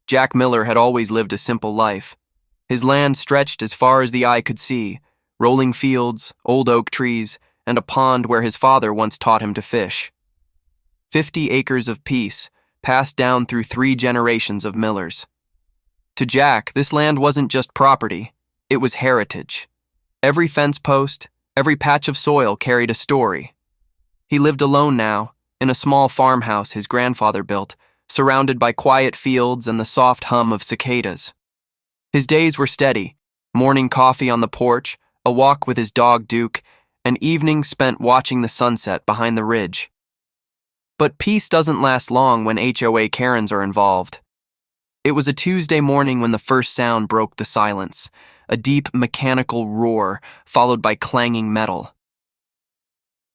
Jack Miller had always lived a simple life. His land stretched as far as the eye could see, rolling fields, old oak trees, and a pond where his father once taught him to fish. 50 acres of peace, passed down through 3 generations of Millers. To Jack, this land wasn't just property, it was heritage. Every fence post, every patch of soil carried a story. He lived alone now, in a small farmhouse his grandfather built, surrounded by quiet fields and the soft hum of cicadas. His days were steady, morning coffee on the porch, a walk with his dog Duke, and evenings spent watching the sunset behind the ridge. But peace doesn't last long when HOA Karens are involved. It was a Tuesday morning when the first sound broke the silence, a deep mechanical roar followed by clanging metal.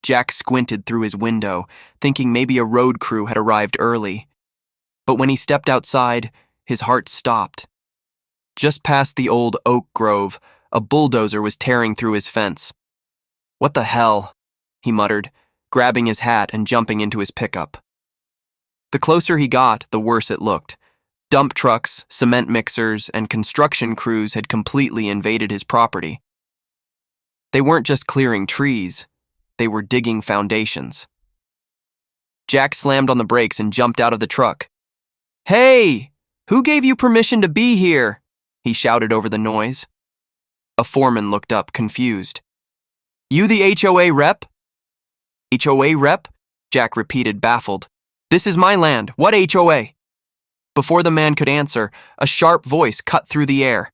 Jack squinted through his window, thinking maybe a road crew had arrived early. But when he stepped outside, his heart stopped. Just past the old oak grove, a bulldozer was tearing through his fence. "What the hell?" he muttered, grabbing his hat and jumping into his pickup. The closer he got, the worse it looked. Dump trucks, cement mixers, and construction crews had completely invaded his property. They weren't just clearing trees, they were digging foundations. Jack slammed on the brakes and jumped out of the truck. "Hey! Who gave you permission to be here?" he shouted over the noise. A foreman looked up, confused. "You the HOA rep?" "HOA rep?" Jack repeated, baffled. "This is my land. What HOA?" Before the man could answer, a sharp voice cut through the air.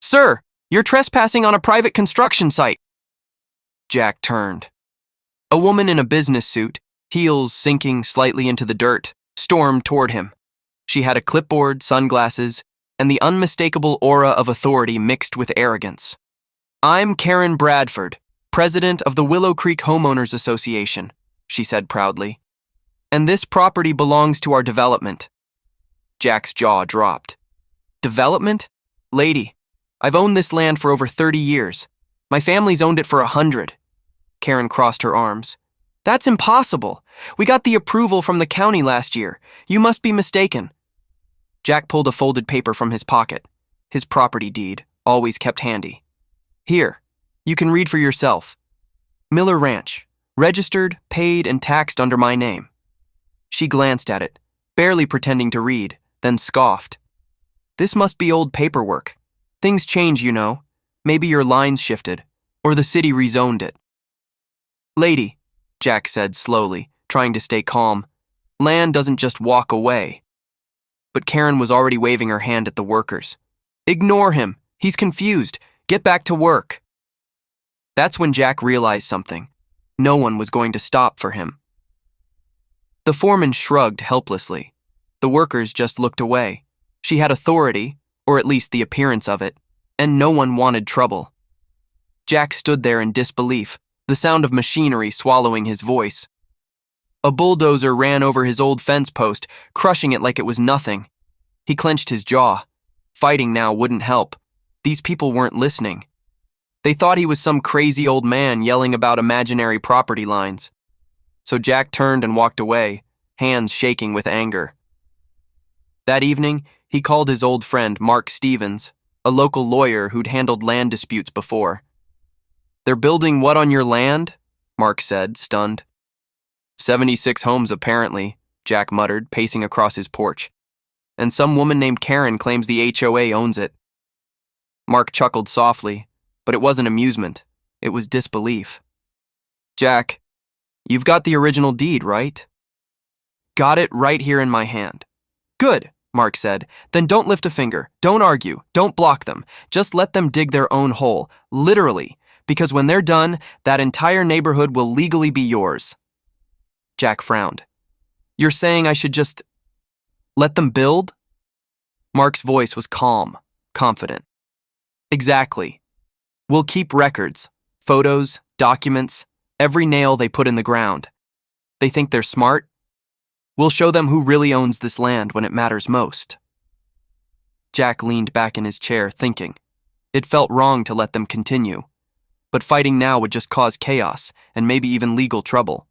"Sir, you're trespassing on a private construction site." Jack turned. A woman in a business suit, heels sinking slightly into the dirt, stormed toward him. She had a clipboard, sunglasses, and the unmistakable aura of authority mixed with arrogance. "I'm Karen Bradford, president of the Willow Creek Homeowners Association," she said proudly. "And this property belongs to our development." Jack's jaw dropped. "Development? Lady, I've owned this land for over 30 years. My family's owned it for 100. Karen crossed her arms. "That's impossible. We got the approval from the county last year. You must be mistaken." Jack pulled a folded paper from his pocket. His property deed, always kept handy. "Here, you can read for yourself. Miller Ranch, registered, paid, and taxed under my name." She glanced at it, barely pretending to read, then scoffed. "This must be old paperwork. Things change, you know. Maybe your lines shifted, or the city rezoned it." "Lady," Jack said slowly, trying to stay calm, "land doesn't just walk away." But Karen was already waving her hand at the workers. "Ignore him. He's confused. Get back to work." That's when Jack realized something. No one was going to stop for him. The foreman shrugged helplessly. The workers just looked away. She had authority, or at least the appearance of it, and no one wanted trouble. Jack stood there in disbelief, the sound of machinery swallowing his voice. A bulldozer ran over his old fence post, crushing it like it was nothing. He clenched his jaw. Fighting now wouldn't help. These people weren't listening. They thought he was some crazy old man yelling about imaginary property lines. So Jack turned and walked away, hands shaking with anger. That evening, he called his old friend Mark Stevens, a local lawyer who'd handled land disputes before. "They're building what on your land?" Mark said, stunned. 76 homes apparently, Jack muttered, pacing across his porch. "And some woman named Karen claims the HOA owns it." Mark chuckled softly, but it wasn't amusement, it was disbelief. "Jack, you've got the original deed, right?" "Got it right here in my hand." "Good," Mark said. "Then don't lift a finger, don't argue, don't block them. Just let them dig their own hole, literally, because when they're done, that entire neighborhood will legally be yours." Jack frowned. "You're saying I should just let them build?" Mark's voice was calm, confident. "Exactly. We'll keep records, photos, documents, every nail they put in the ground. They think they're smart? We'll show them who really owns this land when it matters most." Jack leaned back in his chair, thinking. It felt wrong to let them continue, but fighting now would just cause chaos and maybe even legal trouble.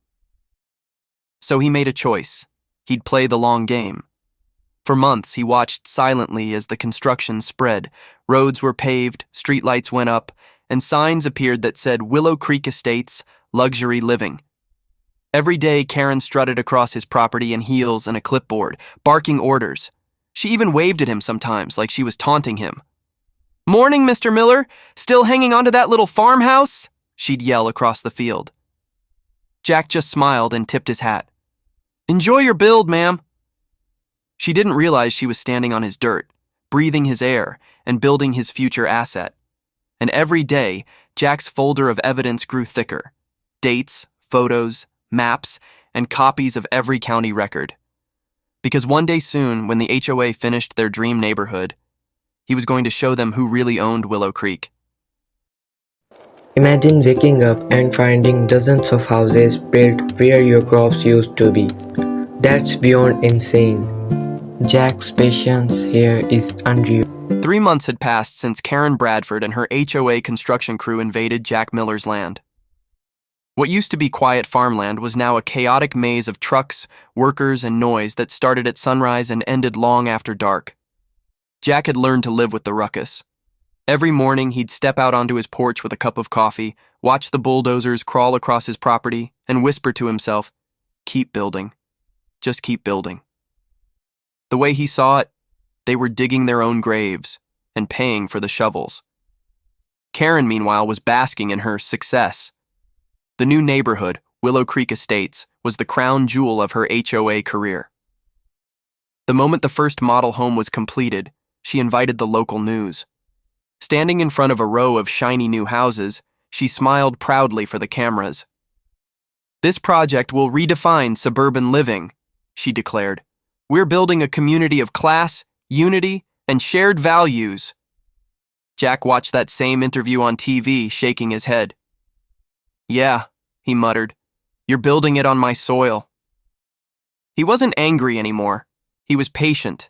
So he made a choice. He'd play the long game. For months, he watched silently as the construction spread. Roads were paved, streetlights went up, and signs appeared that said Willow Creek Estates, Luxury Living. Every day, Karen strutted across his property in heels and a clipboard, barking orders. She even waved at him sometimes, like she was taunting him. "Morning, Mr. Miller. Still hanging onto that little farmhouse?" she'd yell across the field. Jack just smiled and tipped his hat. "Enjoy your build, ma'am." She didn't realize she was standing on his dirt, breathing his air, and building his future asset. And every day, Jack's folder of evidence grew thicker. Dates, photos, maps, and copies of every county record. Because one day soon, when the HOA finished their dream neighborhood, he was going to show them who really owned Willow Creek. Imagine waking up and finding dozens of houses built where your crops used to be. That's beyond insane. Jack's patience here is unreal. 3 months had passed since Karen Bradford and her HOA construction crew invaded Jack Miller's land. What used to be quiet farmland was now a chaotic maze of trucks, workers, and noise that started at sunrise and ended long after dark. Jack had learned to live with the ruckus. Every morning, he'd step out onto his porch with a cup of coffee, watch the bulldozers crawl across his property, and whisper to himself, "Keep building. Just keep building." The way he saw it, they were digging their own graves and paying for the shovels. Karen, meanwhile, was basking in her success. The new neighborhood, Willow Creek Estates, was the crown jewel of her HOA career. The moment the first model home was completed, she invited the local news. Standing in front of a row of shiny new houses, she smiled proudly for the cameras. "This project will redefine suburban living," she declared. "We're building a community of class, unity, and shared values." Jack watched that same interview on TV, shaking his head. "Yeah," he muttered, "you're building it on my soil." He wasn't angry anymore. He was patient.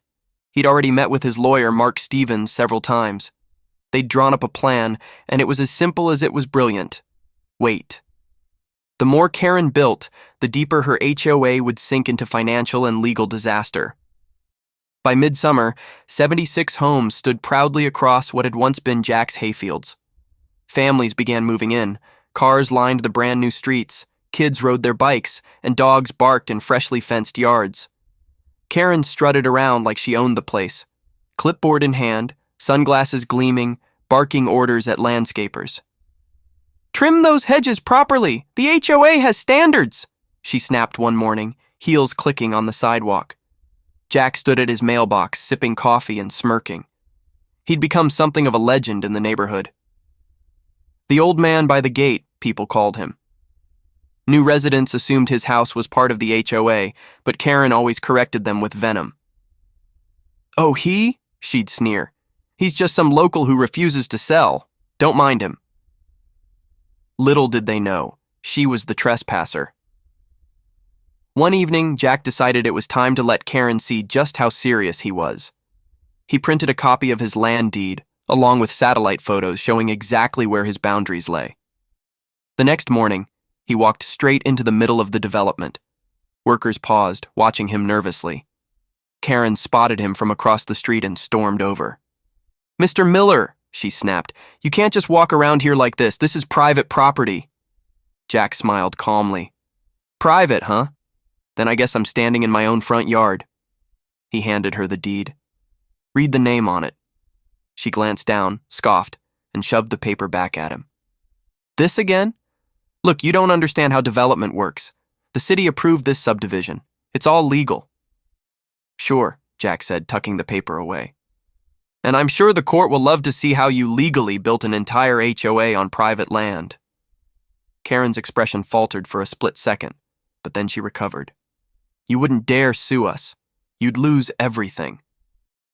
He'd already met with his lawyer, Mark Stevens, several times. They'd drawn up a plan, and it was as simple as it was brilliant. Wait. The more Karen built, the deeper her HOA would sink into financial and legal disaster. By midsummer, 76 homes stood proudly across what had once been Jack's hayfields. Families began moving in, cars lined the brand new streets, kids rode their bikes, and dogs barked in freshly fenced yards. Karen strutted around like she owned the place, clipboard in hand, sunglasses gleaming, barking orders at landscapers. "Trim those hedges properly. The HOA has standards," she snapped one morning, heels clicking on the sidewalk. Jack stood at his mailbox, sipping coffee and smirking. He'd become something of a legend in the neighborhood. The old man by the gate, people called him. New residents assumed his house was part of the HOA, but Karen always corrected them with venom. "Oh, he?" she'd sneer. "He's just some local who refuses to sell. Don't mind him." Little did they know, she was the trespasser. One evening, Jack decided it was time to let Karen see just how serious he was. He printed a copy of his land deed, along with satellite photos showing exactly where his boundaries lay. The next morning, he walked straight into the middle of the development. Workers paused, watching him nervously. Karen spotted him from across the street and stormed over. "Mr. Miller," she snapped, "you can't just walk around here like this. This is private property." Jack smiled calmly. "Private, huh? Then I guess I'm standing in my own front yard." He handed her the deed. "Read the name on it." She glanced down, scoffed, and shoved the paper back at him. "This again? Look, you don't understand how development works. The city approved this subdivision. It's all legal." "Sure," Jack said, tucking the paper away. "And I'm sure the court will love to see how you legally built an entire HOA on private land." Karen's expression faltered for a split second, but then she recovered. "You wouldn't dare sue us. You'd lose everything."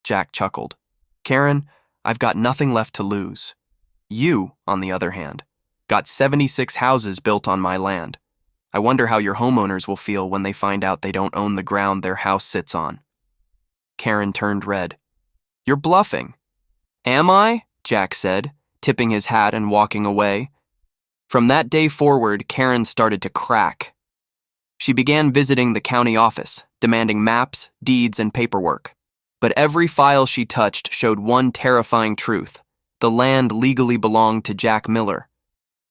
Jack chuckled. "Karen, I've got nothing left to lose. You, on the other hand, got 76 houses built on my land. I wonder how your homeowners will feel when they find out they don't own the ground their house sits on." Karen turned red. "You're bluffing." "Am I?" Jack said, tipping his hat and walking away. From that day forward, Karen started to crack. She began visiting the county office, demanding maps, deeds, and paperwork. But every file she touched showed one terrifying truth: the land legally belonged to Jack Miller.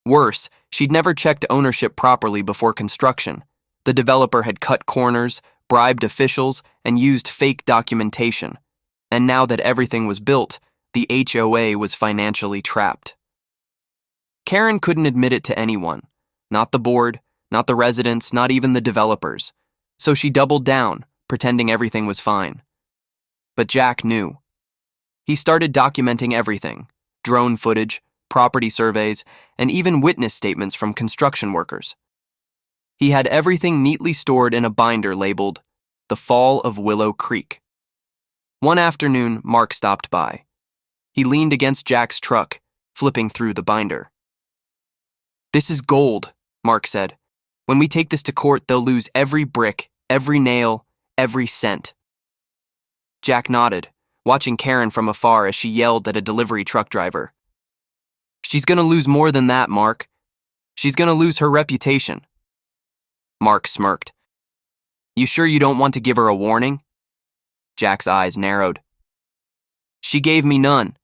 Worse, she'd never checked ownership properly before construction. The developer had cut corners, bribed officials, and used fake documentation. And now that everything was built, the HOA was financially trapped. Karen couldn't admit it to anyone. Not the board, not the residents, not even the developers. So she doubled down, pretending everything was fine. But Jack knew. He started documenting everything: drone footage, property surveys, and even witness statements from construction workers. He had everything neatly stored in a binder labeled "The Fall of Willow Creek." One afternoon, Mark stopped by. He leaned against Jack's truck, flipping through the binder. "This is gold," Mark said. "When we take this to court, they'll lose every brick, every nail, every cent." Jack nodded, watching Karen from afar as she yelled at a delivery truck driver. "She's gonna lose more than that, Mark. She's gonna lose her reputation." Mark smirked. "You sure you don't want to give her a warning?" Jack's eyes narrowed. "She gave me none.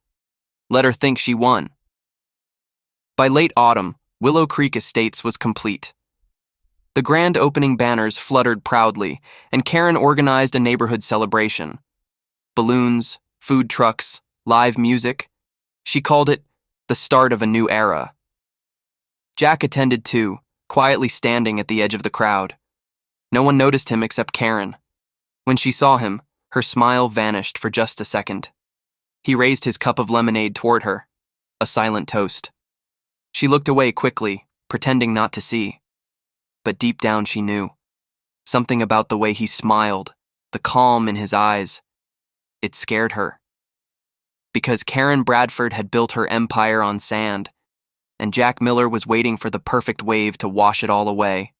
Let her think she won." By late autumn, Willow Creek Estates was complete. The grand opening banners fluttered proudly, and Karen organized a neighborhood celebration. Balloons, food trucks, live music. She called it the start of a new era. Jack attended too, quietly standing at the edge of the crowd. No one noticed him except Karen. When she saw him, her smile vanished for just a second. He raised his cup of lemonade toward her, a silent toast. She looked away quickly, pretending not to see. But deep down she knew. Something about the way he smiled, the calm in his eyes. It scared her. Because Karen Bradford had built her empire on sand, and Jack Miller was waiting for the perfect wave to wash it all away.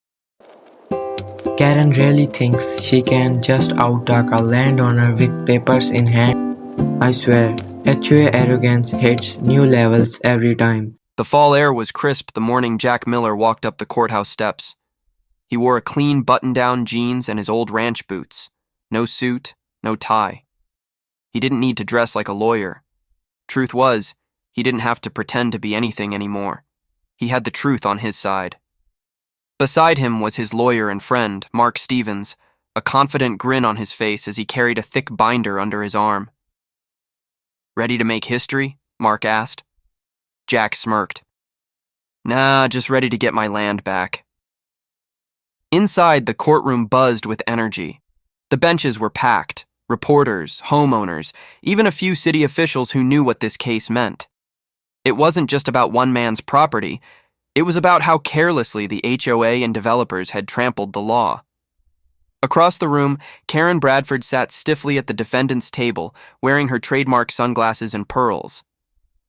Karen really thinks she can just out-talk a landowner with papers in hand. I swear, HOA arrogance hits new levels every time. The fall air was crisp the morning Jack Miller walked up the courthouse steps. He wore a clean button-down jeans and his old ranch boots. No suit, no tie. He didn't need to dress like a lawyer. Truth was, he didn't have to pretend to be anything anymore. He had the truth on his side. Beside him was his lawyer and friend, Mark Stevens, a confident grin on his face as he carried a thick binder under his arm. "Ready to make history?" Mark asked. Jack smirked. "Nah, just ready to get my land back." Inside, the courtroom buzzed with energy. The benches were packed. Reporters, homeowners, even a few city officials who knew what this case meant. It wasn't just about one man's property. It was about how carelessly the HOA and developers had trampled the law. Across the room, Karen Bradford sat stiffly at the defendant's table, wearing her trademark sunglasses and pearls.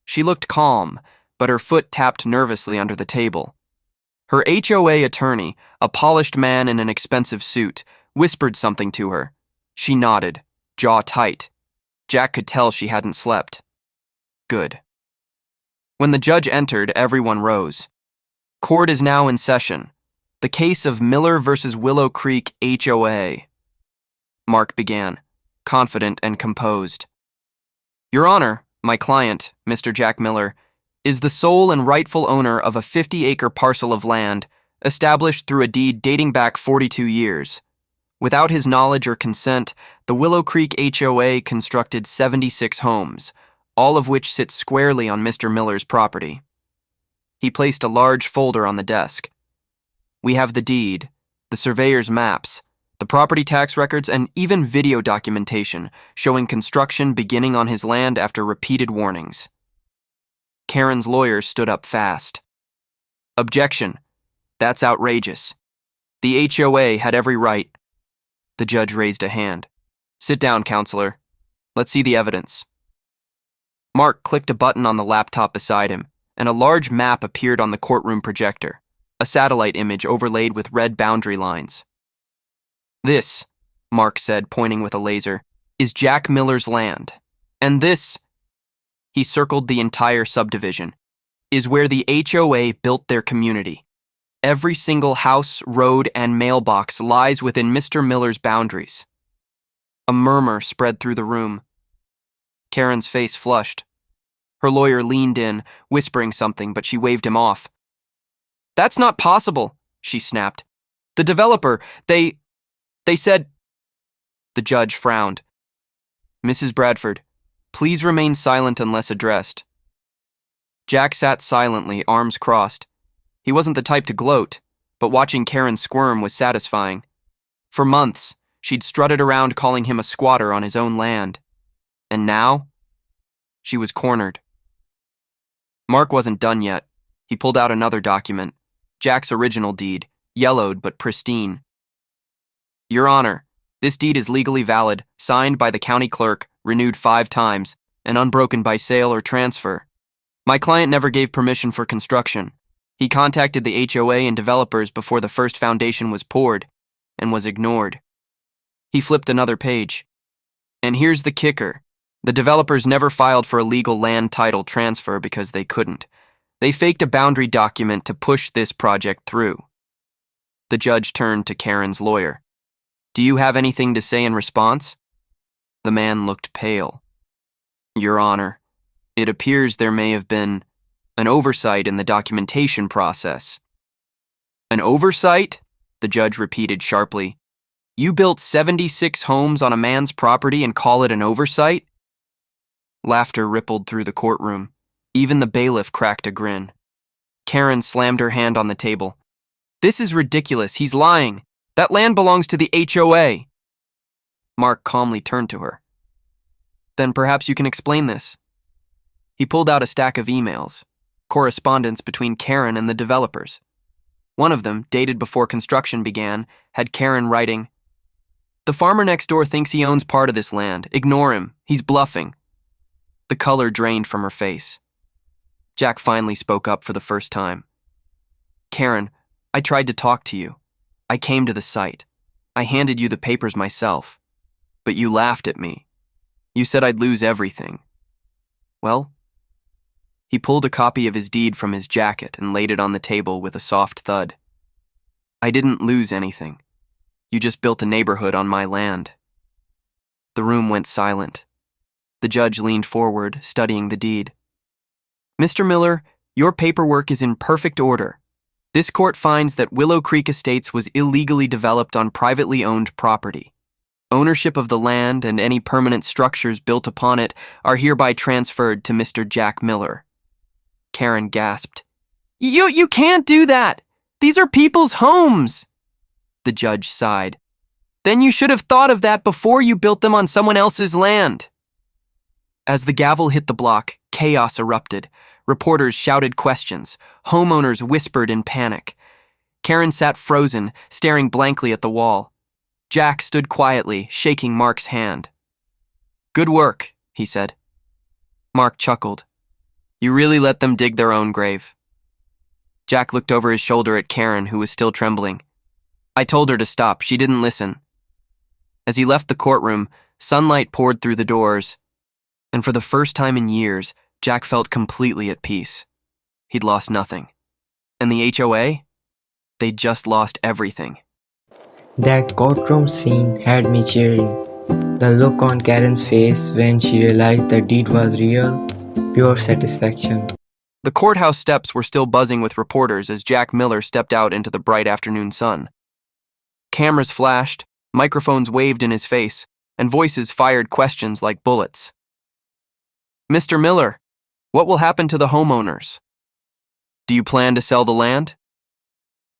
She looked calm, but her foot tapped nervously under the table. Her HOA attorney, a polished man in an expensive suit, whispered something to her. She nodded, jaw tight. Jack could tell she hadn't slept. Good. When the judge entered, everyone rose. Court is now in session. The case of Miller versus Willow Creek HOA. Mark began, confident and composed. "Your Honor, my client, Mr. Jack Miller, is the sole and rightful owner of a 50-acre parcel of land established through a deed dating back 42 years. Without his knowledge or consent, the Willow Creek HOA constructed 76 homes, all of which sit squarely on Mr. Miller's property." He placed a large folder on the desk. "We have the deed, the surveyor's maps, the property tax records, and even video documentation showing construction beginning on his land after repeated warnings." Karen's lawyer stood up fast. "Objection. That's outrageous. The HOA had every right." The judge raised a hand. "Sit down, counselor. Let's see the evidence." Mark clicked a button on the laptop beside him, and a large map appeared on the courtroom projector, a satellite image overlaid with red boundary lines. "This," Mark said, pointing with a laser, "is Jack Miller's land. And this," he circled the entire subdivision, "is where the HOA built their community. Every single house, road, and mailbox lies within Mr. Miller's boundaries." A murmur spread through the room. Karen's face flushed. Her lawyer leaned in, whispering something, but she waved him off. "That's not possible," she snapped. "The developer, they said—" The judge frowned. "Mrs. Bradford, please remain silent unless addressed." Jack sat silently, arms crossed. He wasn't the type to gloat, but watching Karen squirm was satisfying. For months, she'd strutted around calling him a squatter on his own land. And now, she was cornered. Mark wasn't done yet. He pulled out another document, Jack's original deed, yellowed but pristine. "Your Honor, this deed is legally valid, signed by the county clerk, renewed 5 times, and unbroken by sale or transfer. My client never gave permission for construction. He contacted the HOA and developers before the first foundation was poured, and was ignored." He flipped another page. "And here's the kicker. The developers never filed for a legal land title transfer because they couldn't. They faked a boundary document to push this project through." The judge turned to Karen's lawyer. "Do you have anything to say in response?" The man looked pale. "Your Honor, it appears there may have been an oversight in the documentation process." "An oversight?" the judge repeated sharply. "You built 76 homes on a man's property and call it an oversight?" Laughter rippled through the courtroom. Even the bailiff cracked a grin. Karen slammed her hand on the table. "This is ridiculous. He's lying. That land belongs to the HOA." Mark calmly turned to her. "Then perhaps you can explain this." He pulled out a stack of emails, correspondence between Karen and the developers. One of them, dated before construction began, had Karen writing, "The farmer next door thinks he owns part of this land. Ignore him. He's bluffing." The color drained from her face. Jack finally spoke up for the first time. "Karen, I tried to talk to you. I came to the site. I handed you the papers myself. But you laughed at me. You said I'd lose everything. Well?" He pulled a copy of his deed from his jacket and laid it on the table with a soft thud. "I didn't lose anything. You just built a neighborhood on my land." The room went silent. The judge leaned forward, studying the deed. "Mr. Miller, your paperwork is in perfect order. This court finds that Willow Creek Estates was illegally developed on privately owned property. Ownership of the land and any permanent structures built upon it are hereby transferred to Mr. Jack Miller." Karen gasped. You can't do that! These are people's homes!" The judge sighed. "Then you should have thought of that before you built them on someone else's land." As the gavel hit the block, chaos erupted. Reporters shouted questions. Homeowners whispered in panic. Karen sat frozen, staring blankly at the wall. Jack stood quietly, shaking Mark's hand. "Good work," he said. Mark chuckled. "You really let them dig their own grave." Jack looked over his shoulder at Karen, who was still trembling. "I told her to stop. She didn't listen." As he left the courtroom, sunlight poured through the doors, and for the first time in years, Jack felt completely at peace. He'd lost nothing. And the HOA? They'd just lost everything. That courtroom scene had me cheering. The look on Karen's face when she realized the deed was real, pure satisfaction. The courthouse steps were still buzzing with reporters as Jack Miller stepped out into the bright afternoon sun. Cameras flashed, microphones waved in his face, and voices fired questions like bullets. "Mr. Miller, what will happen to the homeowners? Do you plan to sell the land?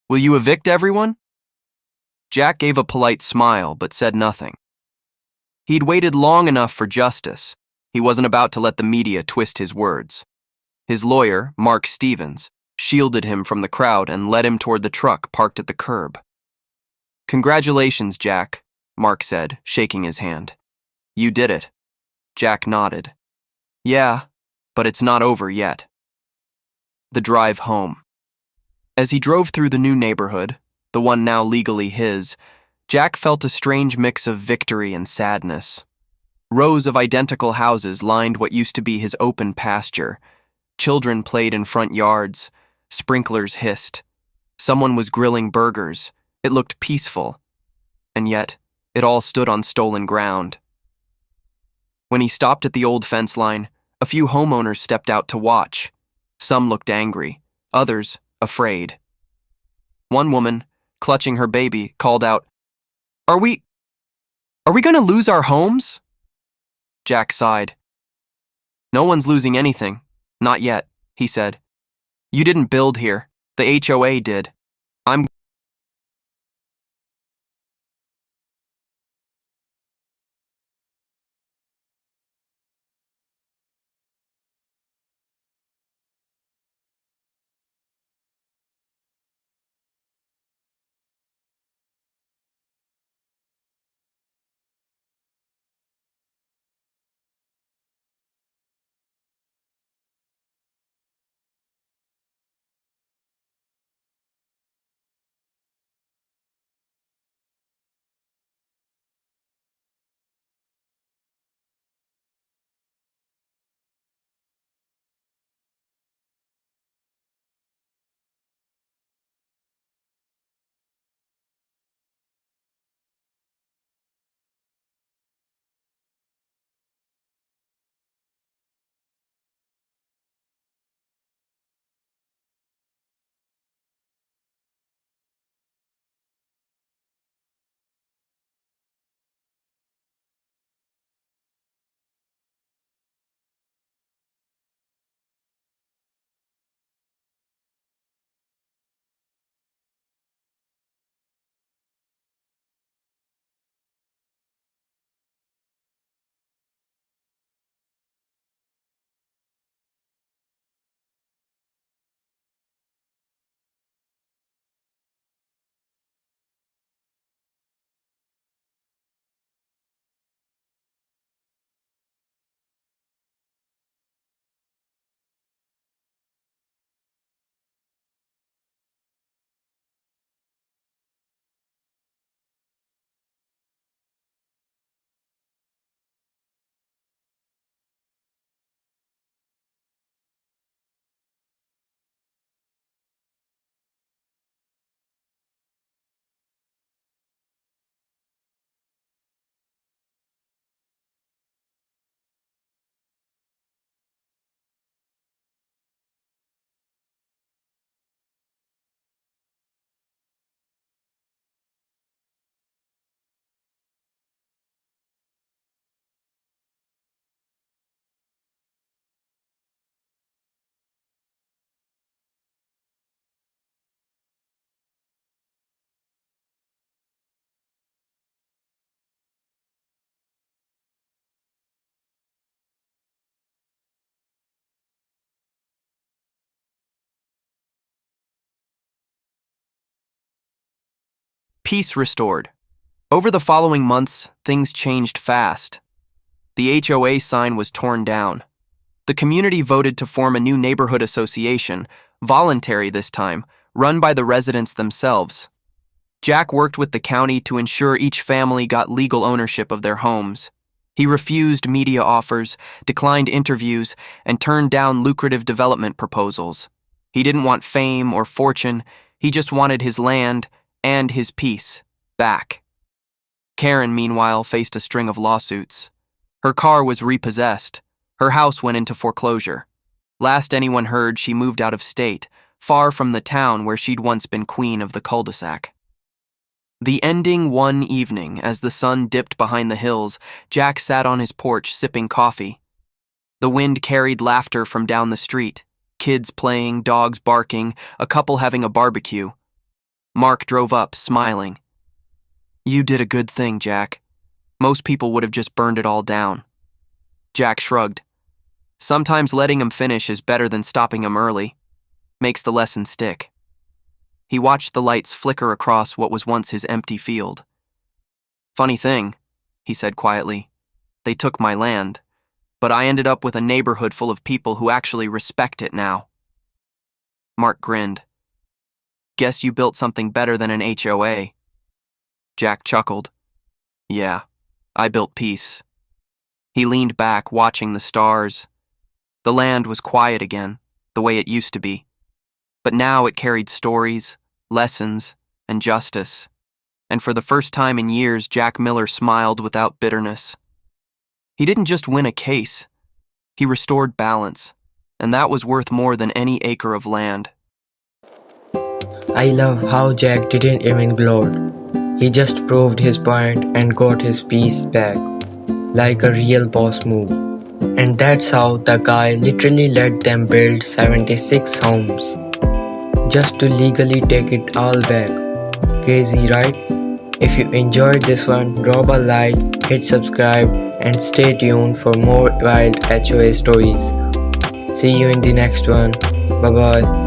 Will you evict everyone?" Jack gave a polite smile but said nothing. He'd waited long enough for justice. He wasn't about to let the media twist his words. His lawyer, Mark Stevens, shielded him from the crowd and led him toward the truck parked at the curb. "Congratulations, Jack," Mark said, shaking his hand. "You did it." Jack nodded. "Yeah, but it's not over yet." The drive home. As he drove through the new neighborhood, the one now legally his, Jack felt a strange mix of victory and sadness. Rows of identical houses lined what used to be his open pasture. Children played in front yards. Sprinklers hissed. Someone was grilling burgers. It looked peaceful. And yet, it all stood on stolen ground. When he stopped at the old fence line, a few homeowners stepped out to watch. Some looked angry, others afraid. One woman, clutching her baby, called out, Are we going to lose our homes?" Jack sighed. "No one's losing anything. Not yet," he said. "You didn't build here. The HOA did. I'm Peace restored. Over the following months, things changed fast. The HOA sign was torn down. The community voted to form a new neighborhood association, voluntary this time, run by the residents themselves. Jack worked with the county to ensure each family got legal ownership of their homes. He refused media offers, declined interviews, and turned down lucrative development proposals. He didn't want fame or fortune, he just wanted his land and his peace back. Karen, meanwhile, faced a string of lawsuits. Her car was repossessed. Her house went into foreclosure. Last anyone heard, she moved out of state, far from the town where she'd once been queen of the cul-de-sac. The ending one evening, as the sun dipped behind the hills, Jack sat on his porch sipping coffee. The wind carried laughter from down the street, kids playing, dogs barking, a couple having a barbecue. Mark drove up, smiling. "You did a good thing, Jack. Most people would have just burned it all down." Jack shrugged. "Sometimes letting him finish is better than stopping him early. Makes the lesson stick." He watched the lights flicker across what was once his empty field. "Funny thing," he said quietly. "They took my land, but I ended up with a neighborhood full of people who actually respect it now." Mark grinned. "Guess you built something better than an HOA." Jack chuckled. "Yeah, I built peace." He leaned back, watching the stars. The land was quiet again, the way it used to be. But now it carried stories, lessons, and justice. And for the first time in years, Jack Miller smiled without bitterness. He didn't just win a case, he restored balance, and that was worth more than any acre of land. I love how Jack didn't even gloat. He just proved his point and got his piece back, like a real boss move. And that's how the guy literally let them build 76 homes, just to legally take it all back. Crazy, right? If you enjoyed this one, drop a like, hit subscribe, and stay tuned for more wild HOA stories. See you in the next one. Bye bye.